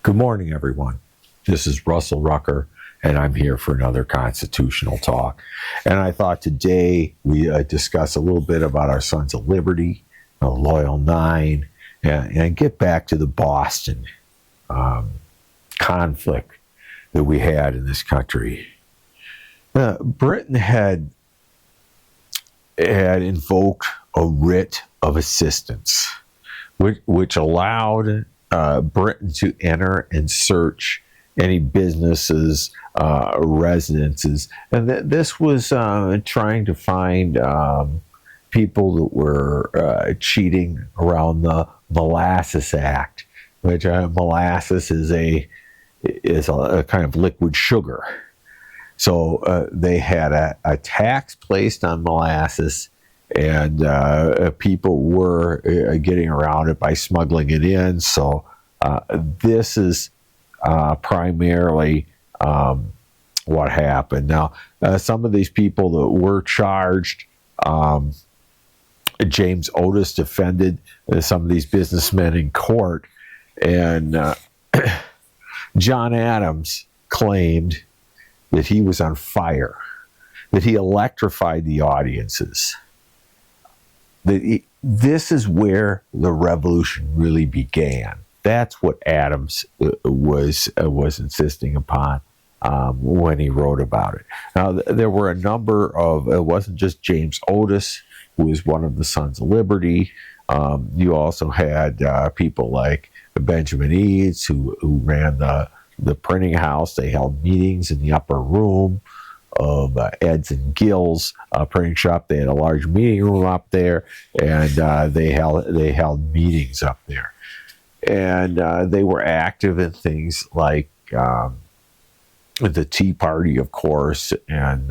Good morning, everyone. This is Russell Rucker, and I'm here for another constitutional talk. And I thought today we discuss a little bit about our Sons of Liberty, the Loyal Nine, and get back to the Boston conflict that we had in this country. Britain had invoked a writ of assistance, which allowed Britain to enter and search any businesses, residences, and this was trying to find people that were cheating around the Molasses Act, which molasses is a kind of liquid sugar. So they had a tax placed on molasses, and people were getting around it by smuggling it in. So this is primarily what happened. Now, some of these people that were charged, James Otis defended some of these businessmen in court, and John Adams claimed that he was on fire, that he electrified the audiences. This is where the revolution really began. That's what Adams was insisting upon when he wrote about it. Now, there were a number of, it wasn't just James Otis, who was one of the Sons of Liberty. You also had people like Benjamin Eads, who ran the printing house. They held meetings in the upper room of Ed's and Gill's printing shop. They had a large meeting room up there, and they held meetings up there. And they were active in things like the Tea Party, of course, and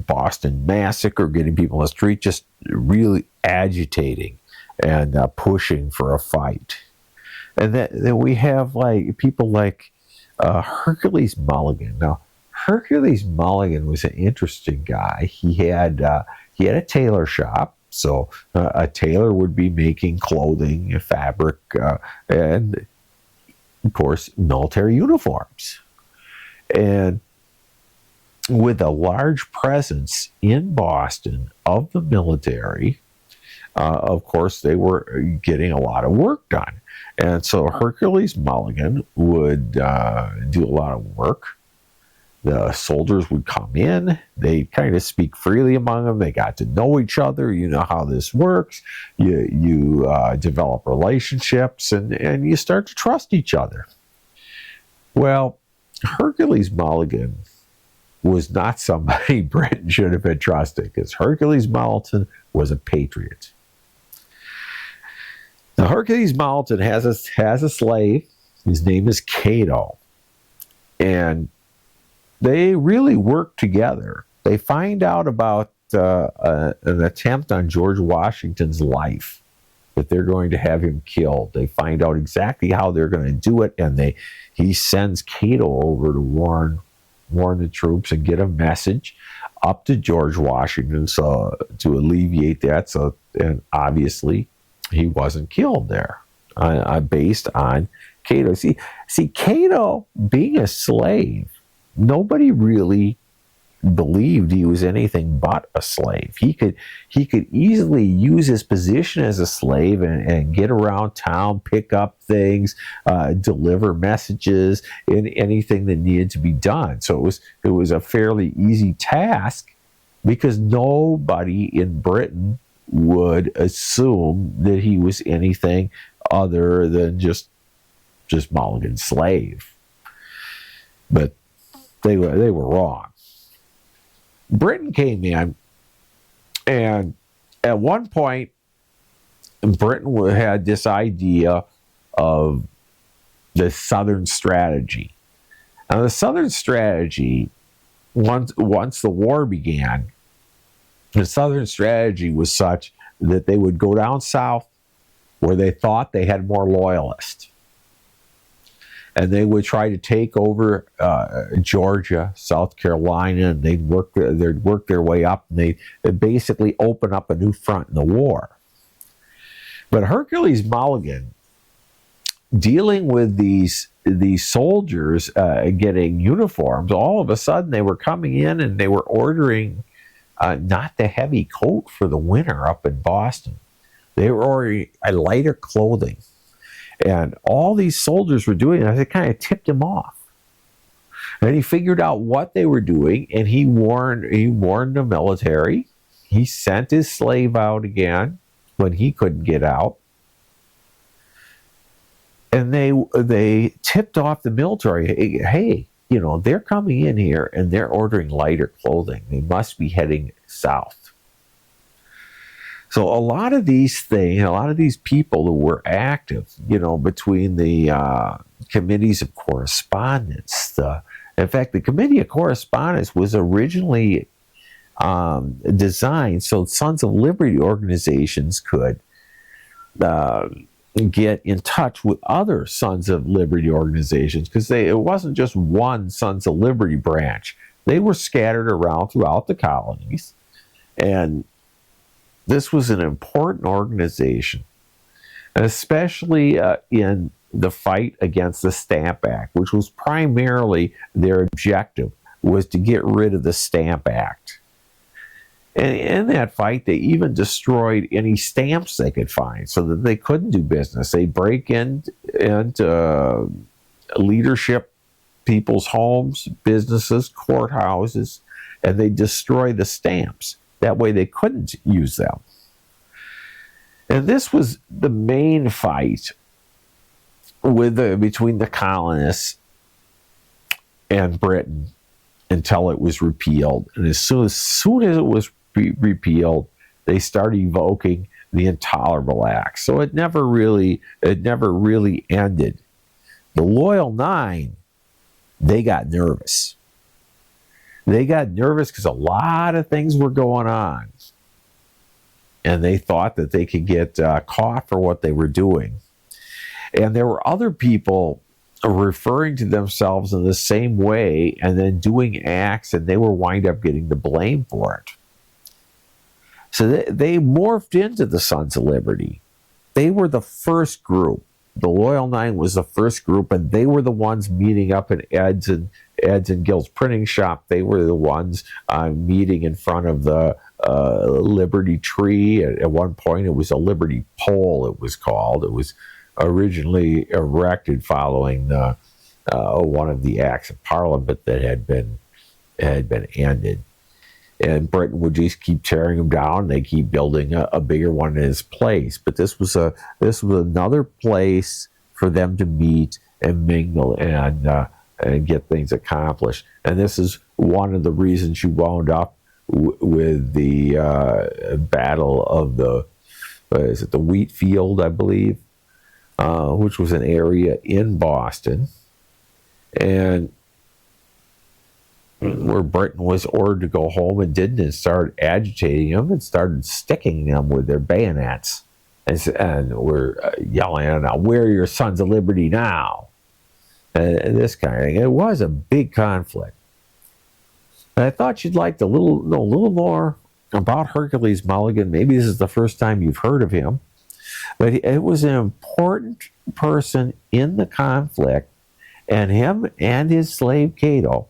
Boston Massacre, getting people on the street, just really agitating and pushing for a fight. And then we have people like Hercules Mulligan. Now, Hercules Mulligan was an interesting guy. He had a tailor shop, so a tailor would be making clothing, fabric, and of course military uniforms. And with a large presence in Boston of the military, of course they were getting a lot of work done. And so Hercules Mulligan would do a lot of work. The soldiers would come in. They'd kind of speak freely among them. They got to know each other. You know how this works. You develop relationships, and you start to trust each other. Well, Hercules Mulligan was not somebody Britain should have been trusting, because Hercules Mulligan was a patriot. Now, Hercules Mulligan has a slave. His name is Cato. And they really work together. They find out about an attempt on George Washington's life, that they're going to have him killed. They find out exactly how they're going to do it, and he sends Cato over to warn the troops and get a message up to George Washington, so to alleviate that. So, and obviously he wasn't killed there, based on Cato. See, Cato, being a slave, nobody really believed he was anything but a slave. He could easily use his position as a slave and get around town, pick up things, deliver messages, and anything that needed to be done. So it was a fairly easy task, because nobody in Britain would assume that he was anything other than just Mulligan's slave. But they were wrong. Britain came in, and at one point, Britain had this idea of the Southern strategy. Now, the Southern strategy, once the war began, the Southern strategy was such that they would go down south where they thought they had more loyalists. And they would try to take over Georgia, South Carolina, and they'd work their way up, and they'd basically open up a new front in the war. But Hercules Mulligan, dealing with these these soldiers getting uniforms, all of a sudden they were coming in and they were ordering not the heavy coat for the winter up in Boston. They were ordering a lighter clothing. And all these soldiers were doing it. It kind of tipped him off. And he figured out what they were doing, and he warned the military. He sent his slave out again when he couldn't get out. And they tipped off the military, hey, they're coming in here and they're ordering lighter clothing. They must be heading south. So a lot of these things, a lot of these people who were active, between the committees of correspondence, in fact, the Committee of Correspondence was originally designed so Sons of Liberty organizations could get in touch with other Sons of Liberty organizations, because it wasn't just one Sons of Liberty branch. They were scattered around throughout the colonies, and this was an important organization, and especially in the fight against the Stamp Act, which was primarily their objective, was to get rid of the Stamp Act. And in that fight, they even destroyed any stamps they could find so that they couldn't do business. They break into leadership, people's homes, businesses, courthouses, and they destroy the stamps. That way they couldn't use them. And this was the main fight between the colonists and Britain until it was repealed. And as soon as it was repealed, they started evoking the Intolerable Act. So it never really ended. The Loyal Nine, they got nervous. They got nervous because a lot of things were going on. And they thought that they could get caught for what they were doing. And there were other people referring to themselves in the same way and then doing acts, and they were wind up getting the blame for it. So they morphed into the Sons of Liberty. They were the first group. The Loyal Nine was the first group, and they were the ones meeting up in Ed's and Gil's printing shop. They were the ones meeting in front of the Liberty Tree. At one point, it was a Liberty Pole, it was called. It was originally erected following one of the acts of Parliament that had been ended. And Britain would just keep tearing them down. They keep building a bigger one in its place. But this was another place for them to meet and mingle and get things accomplished. And this is one of the reasons you wound up with the Battle of the Wheat Field, I believe, which was an area in Boston, and where Britain was ordered to go home and didn't, and started agitating them and started sticking them with their bayonets, and were yelling at them, "Where are your Sons of Liberty now?" And this kind of thing. It was a big conflict. And I thought you'd like to know a little more about Hercules Mulligan. Maybe this is the first time you've heard of him. But it was an important person in the conflict, and him and his slave Cato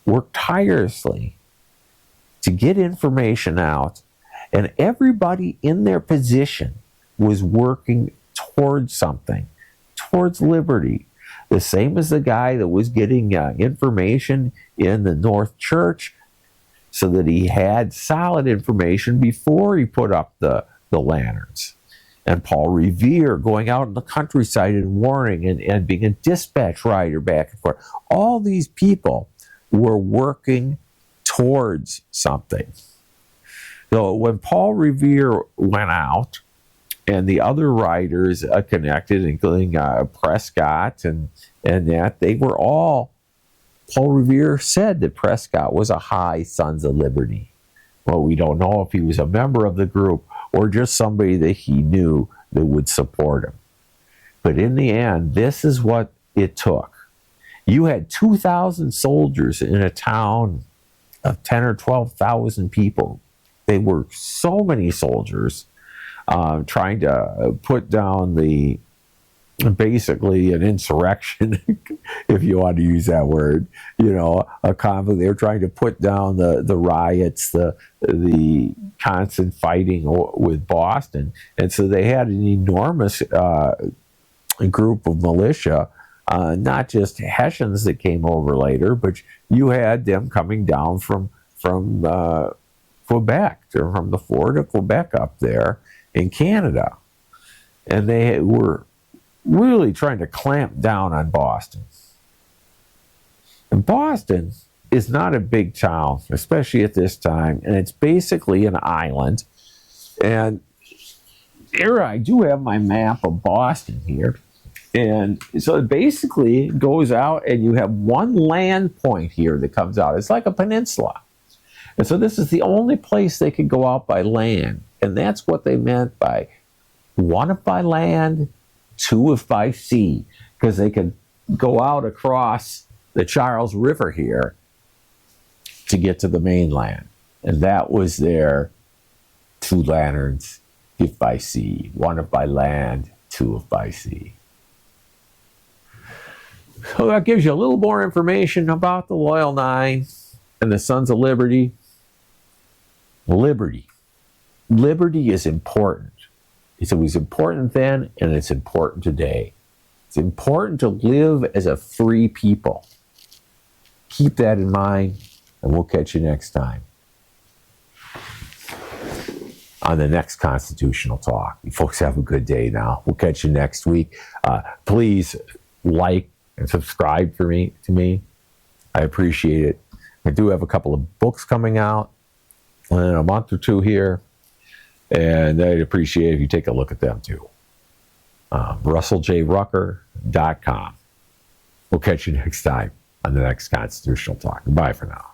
worked tirelessly to get information out, and everybody in their position was working towards something, towards liberty. The same as the guy that was getting information in the North Church, so that he had solid information before he put up the lanterns. And Paul Revere going out in the countryside and warning and being a dispatch rider back and forth. All these people were working towards something. So when Paul Revere went out, and the other writers connected, including Prescott and that, they were all, Paul Revere said that Prescott was a high Sons of Liberty. Well, we don't know if he was a member of the group or just somebody that he knew that would support him. But in the end, this is what it took. You had 2,000 soldiers in a town of 10 or 12,000 people. They were so many soldiers trying to put down the basically an insurrection, if you want to use that word. You know, a conflict. They were trying to put down the riots, the constant fighting with Boston, and so they had an enormous group of militia, not just Hessians that came over later, but you had them coming down from Quebec, or from the Fort of Quebec up there in Canada, and they were really trying to clamp down on Boston. And Boston is not a big town, especially at this time, and it's basically an island. And here I do have my map of Boston here. And so it basically goes out, and you have one land point here that comes out. It's like a peninsula. And so this is the only place they could go out by land. And that's what they meant by one if by land, two if by sea, because they could go out across the Charles River here to get to the mainland. And that was their two lanterns, if by sea. One if by land, two if by sea. So that gives you a little more information about the Loyal Nine and the Sons of Liberty. Liberty. Liberty is important. It was important then, and it's important today. It's important to live as a free people. Keep that in mind, and we'll catch you next time on the next Constitutional Talk. You folks have a good day now. We'll catch you next week. Please like and subscribe to me. I appreciate it. I do have a couple of books coming out in a month or two here, and I'd appreciate it if you take a look at them too. RussellJRucker.com. We'll catch you next time on the next Constitutional Talk. Bye for now.